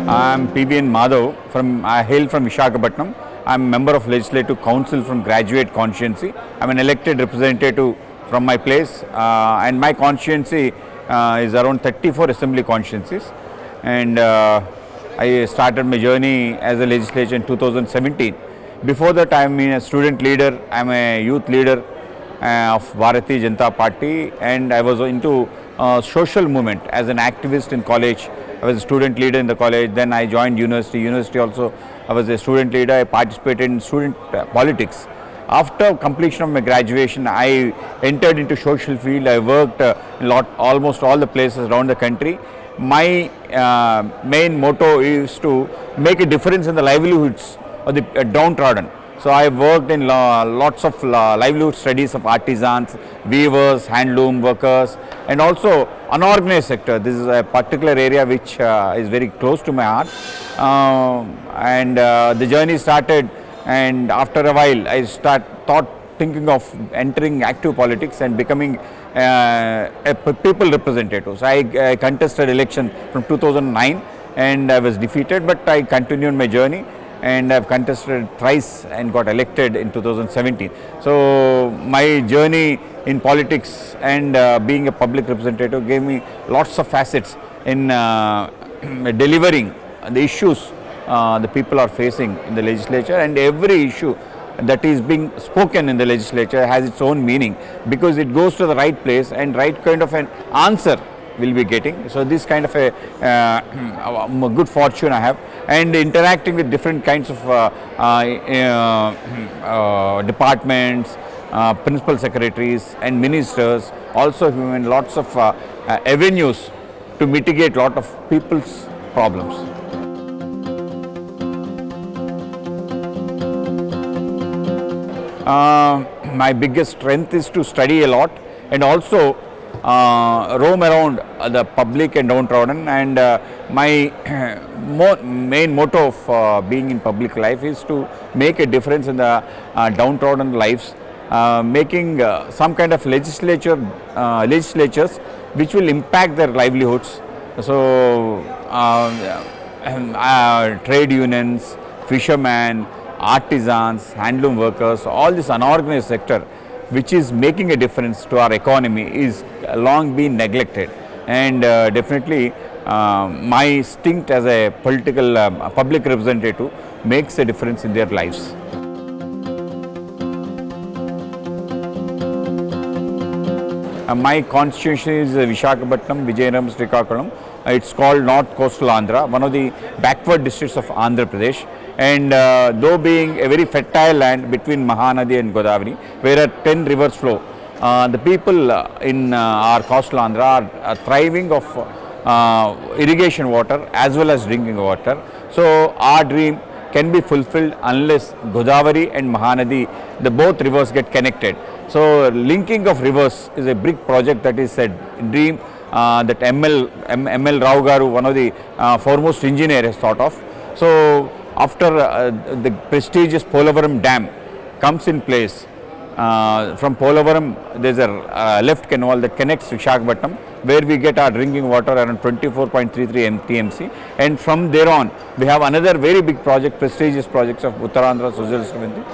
I am V N Madhav I hail from Visakhapatnam. I am a member of Legislative Council from Graduate Constituency. I am an elected representative from my place and my constituency is around 34 assembly constituencies, and I started my journey as a legislator in 2017. Before that, I am a student leader, I am a youth leader of Bharatiya Janata Party, and I was into social movement as an activist in college. I was a student leader in the college, then I joined university also I was a student leader. I participated in student politics. After completion of my graduation, I entered into social field. I worked almost all the places around the country. My main motto is to make a difference in the livelihoods of the downtrodden. So I worked in lots of livelihood studies of artisans, weavers, handloom workers, and also unorganized sector. This is a particular area which is very close to my heart. The journey started, and after a while I thinking of entering active politics and becoming a people representative. So I contested election from 2009 and I was defeated, but I continued my journey and I've contested thrice and got elected in 2017. So my journey in politics and being a public representative gave me lots of facets in delivering the issues the people are facing in the legislature, and every issue that is being spoken in the legislature has its own meaning because it goes to the right place and right kind of an answer will be getting. So this kind of a good fortune I have, and interacting with different kinds of departments, principal secretaries and ministers, also given lots of avenues to mitigate lot of people's problems. My biggest strength is to study a lot and also roam around the public and downtrodden, and my main motto of being in public life is to make a difference in the downtrodden lives, making some kind of legislatures which will impact their livelihoods. So trade unions, fishermen, artisans, handloom workers, all this unorganized sector which is making a difference to our economy is long been neglected, and definitely my stint as a political public representative makes a difference in their lives. My constituency is Visakhapatnam, Vijayanagaram, Srikakulam. It's called North Coastal Andhra, one of the backward districts of Andhra Pradesh. And though being a very fertile land between Mahanadi and Godavari, where 10 rivers flow, the people in our coastal Andhra are thriving of irrigation water as well as drinking water. So our dream can be fulfilled unless Godavari and Mahanadi, the both rivers get connected. So linking of rivers is a big project that is a dream that ML Rao Garu, one of the foremost engineer, has thought of. So after the prestigious Polavaram Dam comes in place, from Polavaram there is a left canal that connects Visakhapatnam, where we get our drinking water around 24.33 TMC, and from there on we have another very big project, prestigious projects of Uttarandhra Socialist Movement,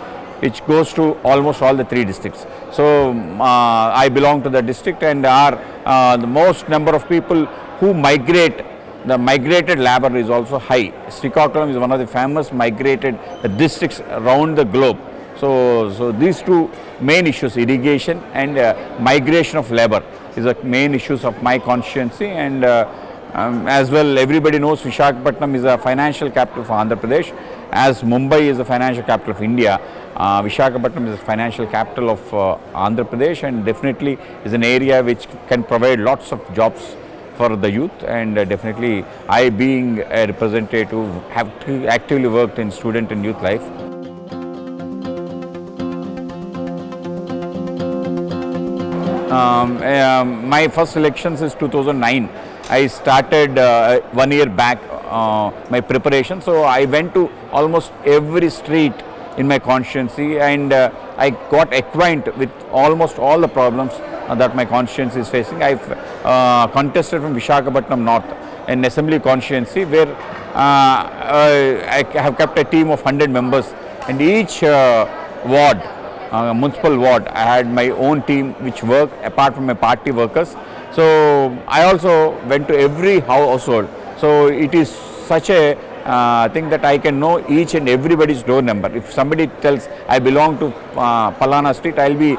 which goes to almost all the 3 districts. So I belong to the district, and the most number of people who migrate, the migrated labor is also high. Srikakulam is one of the famous migrated districts around the globe. So these two main issues, irrigation and migration of labor, is the main issues of my constituency. And as well, everybody knows Visakhapatnam is a financial capital for Andhra Pradesh, as Mumbai is the financial capital of India. Visakhapatnam is the financial capital of Andhra Pradesh, and definitely is an area which can provide lots of jobs for the youth. And definitely I, being a representative, have actively worked in student and youth life. My first elections is 2009. I started 1 year back my preparation, so I went to almost every street in my constituency, and I got acquainted with almost all the problems that my constituency is facing. I contested from Visakhapatnam North, an assembly constituency where I have kept a team of 100 members, and each ward, municipal ward, I had my own team which work apart from my party workers. So I also went to every household. So it is such a thing that I can know each and everybody's door number. If somebody tells I belong to Palana street, I'll be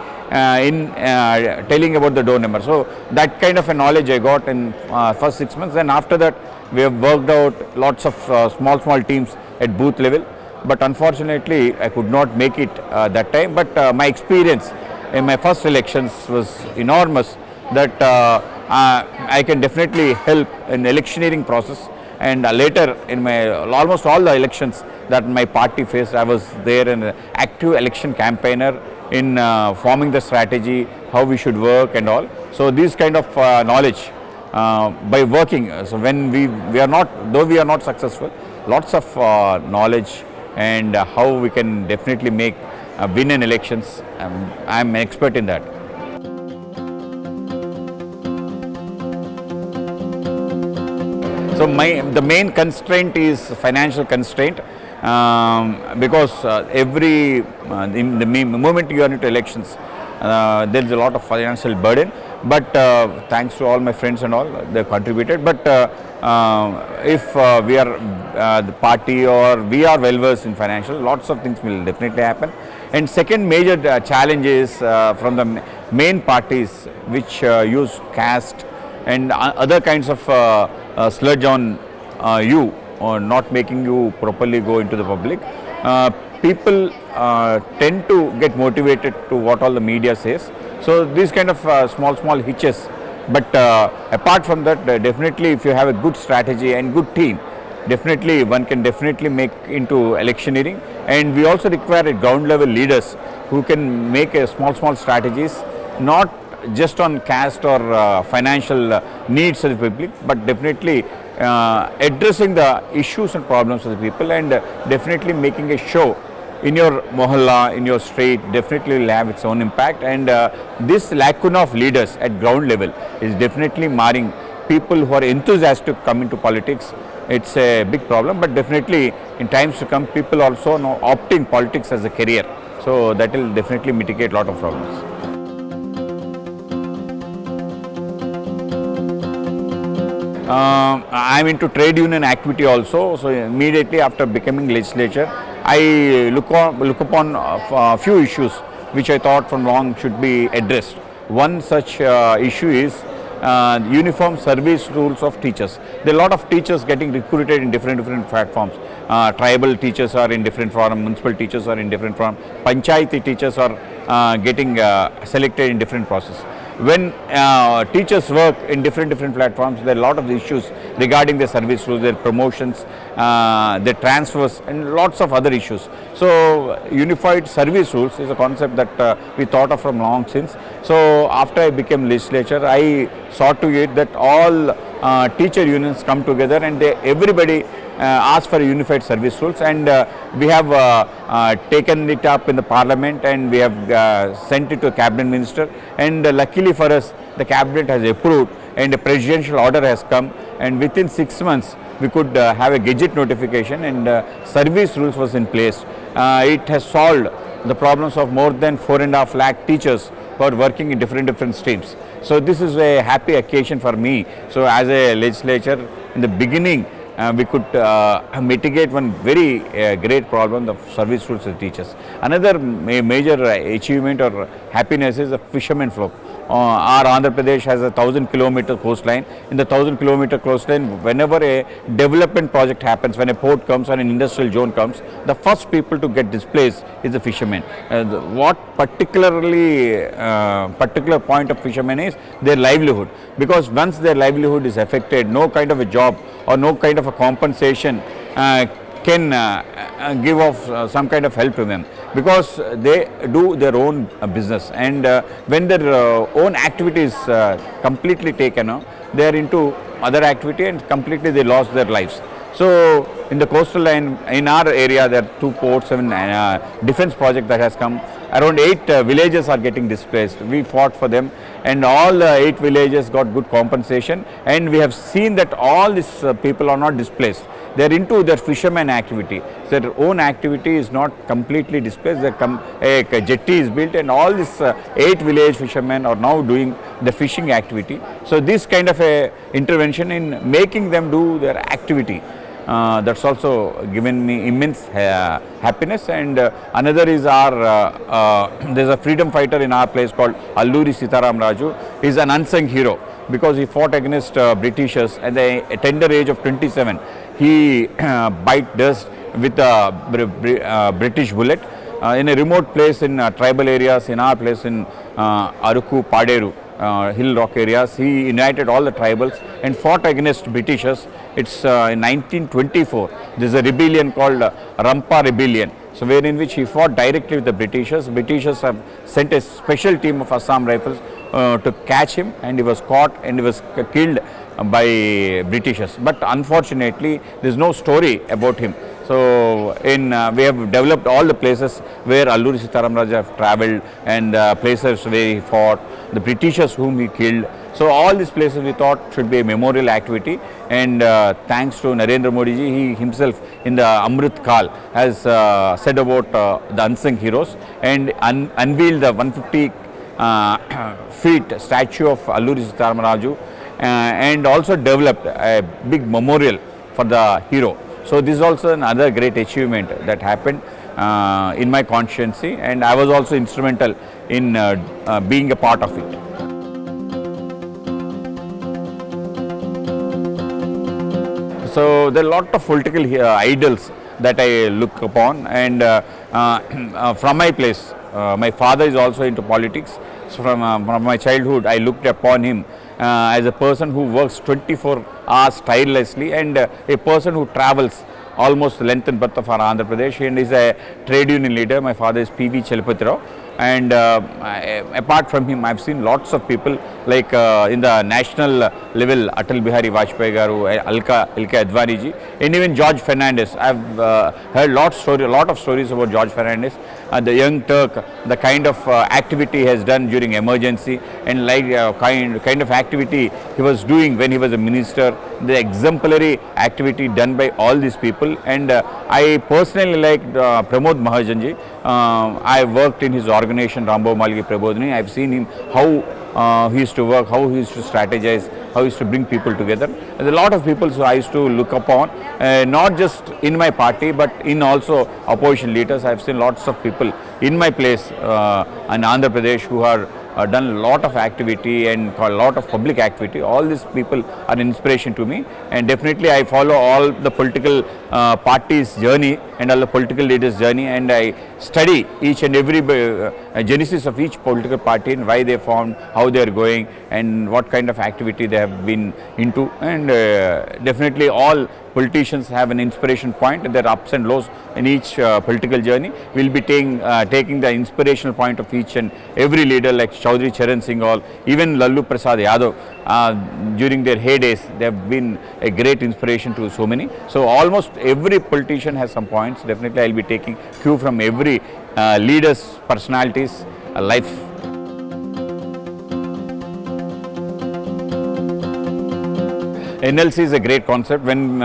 telling about the door number. So that kind of a knowledge I got in first 6 months. And after that, we have worked out lots of small teams at booth level. But unfortunately, I could not make it that time. But my experience in my first elections was enormous. That I can definitely help in electioneering process. And later in my almost all the elections that my party faced, I was there in an active election campaigner in forming the strategy, how we should work and all. So this kind of knowledge by working. So when we are not, though we are not successful, lots of knowledge and how we can definitely make win in elections. I am an expert in that. So the main constraint is financial constraint, because in the moment you are into elections, there is a lot of financial burden. But thanks to all my friends and all, they contributed. But if we are the party or we are well versed in financial, lots of things will definitely happen. And second major challenge is from the main parties which use caste and other kinds of sludge on you, or not making you properly go into the public. People tend to get motivated to what all the media says. So these kind of small hitches. But apart from that, definitely if you have a good strategy and good team, definitely one can definitely make into electioneering. And we also require a ground level leaders who can make a small strategies, not just on caste or financial needs of the public, but definitely addressing the issues and problems of the people, and definitely making a show in your mohalla, in your street, definitely will have its own impact. And this lacuna of leaders at ground level is definitely marring people who are enthusiastic to come into politics. It's a big problem, but definitely in times to come, people also now opting politics as a career. So that will definitely mitigate a lot of problems. I am into trade union activity also. So immediately after becoming legislature, I look upon a few issues which I thought from long should be addressed. One such issue is uniform service rules of teachers. There are a lot of teachers getting recruited in different platforms. Tribal teachers are in different form, municipal teachers are in different form, panchayati teachers are getting selected in different process. When teachers work in different platforms, there are a lot of issues regarding their service rules, their promotions, their transfers, and lots of other issues. So unified service rules is a concept that we thought of from long since. So after I became legislature, I saw to it that all teacher unions come together and everybody ask for unified service rules, and we have taken it up in the parliament, and we have sent it to the cabinet minister, and luckily for us the cabinet has approved and a presidential order has come, and within 6 months we could have a gazette notification, and service rules was in place. It has solved the problems of more than 4.5 lakh teachers who are working in different streams. So this is a happy occasion for me. So as a legislature, in the beginning we could mitigate one very great problem, the service rules of teachers. Another major achievement or happiness is the fishermen flow. Our Andhra Pradesh has a 1,000-kilometer coastline. In the 1,000-kilometer coastline, whenever a development project happens, when a port comes or an industrial zone comes, the first people to get displaced is the fishermen. What particular point of fishermen is their livelihood, because once their livelihood is affected, no kind of a job or no kind of a compensation can give off some kind of help to them, because they do their own business, and when their own activity is completely taken, they are into other activity and completely they lost their lives. So in the coastal line in our area, there are 2 ports and defense project that has come. Around 8 villages are getting displaced. We fought for them, and all the 8 villages got good compensation, and we have seen that all these people are not displaced. They are into their fisherman activity. Their own activity is not completely displaced. A jetty is built, and all these 8 village fishermen are now doing the fishing activity. So this kind of a intervention in making them do their activity, that's also given me immense happiness. And another is there's a freedom fighter in our place called Alluri Sitaram Raju. He's an unsung hero because he fought against Britishers at the tender age of 27. He bite dust with a British bullet in a remote place in tribal areas. In our place in Aruku, Paderu, hill rock areas, he united all the tribals and fought against Britishers. It's in 1924. There is a rebellion called Rampa Rebellion. So wherein which he fought directly with the Britishers. Britishers have sent a special team of Assam Rifles to catch him, and he was caught and he was killed by Britishers. But unfortunately, there is no story about him. So we have developed all the places where Alluri Sitaram Raja have travelled, and places where he fought, the Britishers whom he killed. So all these places we thought should be a memorial activity, and thanks to Narendra Modi ji, he himself in the Amrit Kal has said about the unsung heroes, and unveiled the 150 feet statue of Alluri Sitaram Raju, and also developed a big memorial for the hero. So this is also another great achievement that happened in my consciency, and I was also instrumental in being a part of it. So there are a lot of political idols that I look upon, and from my place, my father is also into politics. So from my childhood, I looked upon him as a person who works 24 hours tirelessly, and a person who travels almost the length and breadth of our Andhra Pradesh, and is a trade union leader. My father is P.V. Chalapati Rao, and apart from him, I have seen lots of people like in the national level, Atal Bihari Vajpayee Garu, Alka Advani ji, and even George Fernandez. I have heard a lot of stories about George Fernandez, the young Turk, the kind of activity he has done during emergency, and like kind of activity he was doing when he was a minister, the exemplary activity done by all these people. And I personally like Pramod Mahajan ji. I worked in his organization Rambo Malgi Prabodhini. I have seen him how he used to work, how he used to strategize, how he used to bring people together. There are a lot of people who I used to look upon, not just in my party but in also opposition leaders. I have seen lots of people in my place in Andhra Pradesh who are done a lot of activity and a lot of public activity. All these people are an inspiration to me, and definitely I follow all the political parties' journey and all the political leaders' journey, and I study each and every genesis of each political party and why they formed, how they are going, and what kind of activity they have been into. And definitely all politicians have an inspiration point, and their ups and lows in each political journey. We will be taking the inspirational point of each and every leader, like Chaudhry Charan Singh, even Lalu Prasad Yadav. During their heydays, they have been a great inspiration to so many. So almost every politician has some points. Definitely I will be taking cue from every leader's personalities, life. NLC is a great concept. When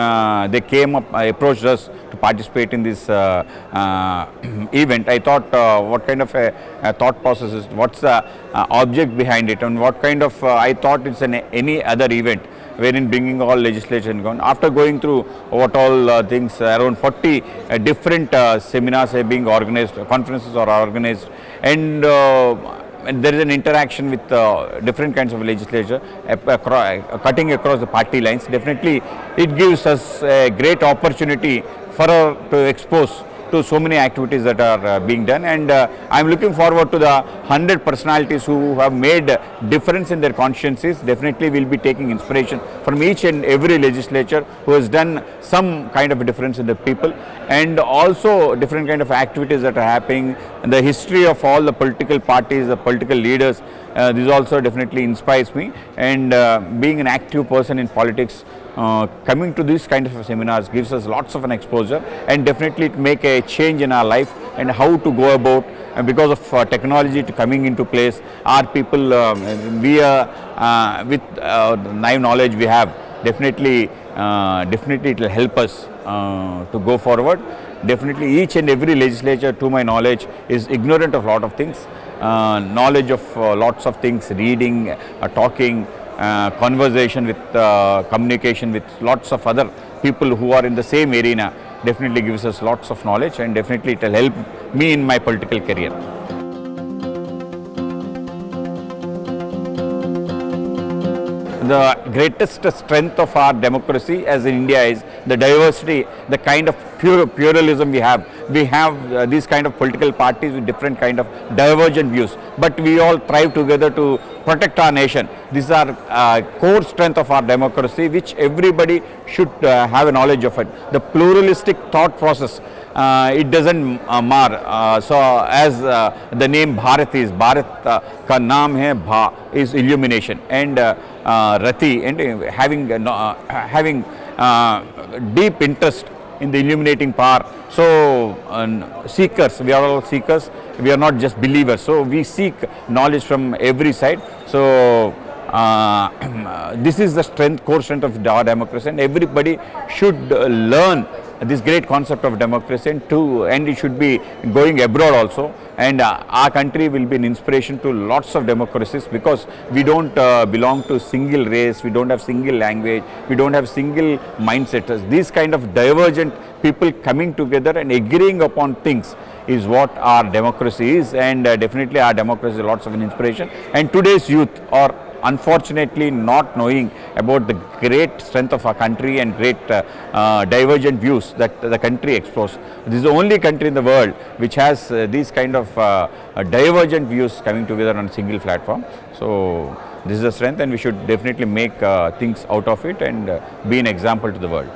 they came up, approached us to participate in this event, I thought what kind of a thought process is, what's the object behind it, and what kind of, I thought it's any other event wherein bringing all legislation. After going through what all things, around 40 different seminars are being organized, conferences are organized, and there is an interaction with different kinds of legislature cutting across the party lines. Definitely it gives us a great opportunity to expose to so many activities that are being done, and I am looking forward to the 100 personalities who have made difference in their consciences. Definitely we will be taking inspiration from each and every legislature who has done some kind of a difference in the people, and also different kind of activities that are happening, and the history of all the political parties, the political leaders. This also definitely inspires me, and being an active person in politics, coming to these kind of seminars gives us lots of an exposure, and definitely it make a change in our life and how to go about. And because of technology coming into place, our people with naive knowledge we have, definitely definitely it will help us to go forward. Definitely each and every legislature, to my knowledge, is ignorant of lot of things. Knowledge of lots of things, reading, talking, conversation with, communication with lots of other people who are in the same arena definitely gives us lots of knowledge, and definitely it will help me in my political career. The greatest strength of our democracy as in India is the diversity, the kind of pluralism we have. We have these kind of political parties with different kind of divergent views, but we all thrive together to protect our nation. These are core strength of our democracy, which everybody should have a knowledge of it. The pluralistic thought process, it doesn't mar. So as the name Bharat is, Bharat ka naam hai Bha, is illumination, and Rati, and having deep interest in the illuminating power. So seekers, we are all seekers, we are not just believers, so we seek knowledge from every side. So this is the strength, core strength of our democracy, and everybody should learn this great concept of democracy, and it should be going abroad also. And our country will be an inspiration to lots of democracies, because we don't belong to single race, we don't have single language, we don't have single mindset. These kind of divergent people coming together and agreeing upon things is what our democracy is, and definitely our democracy is lots of an inspiration. And today's youth are unfortunately not knowing about the great strength of our country and great divergent views that the country explores. This is the only country in the world which has these kind of divergent views coming together on a single platform. So this is a strength, and we should definitely make things out of it and be an example to the world.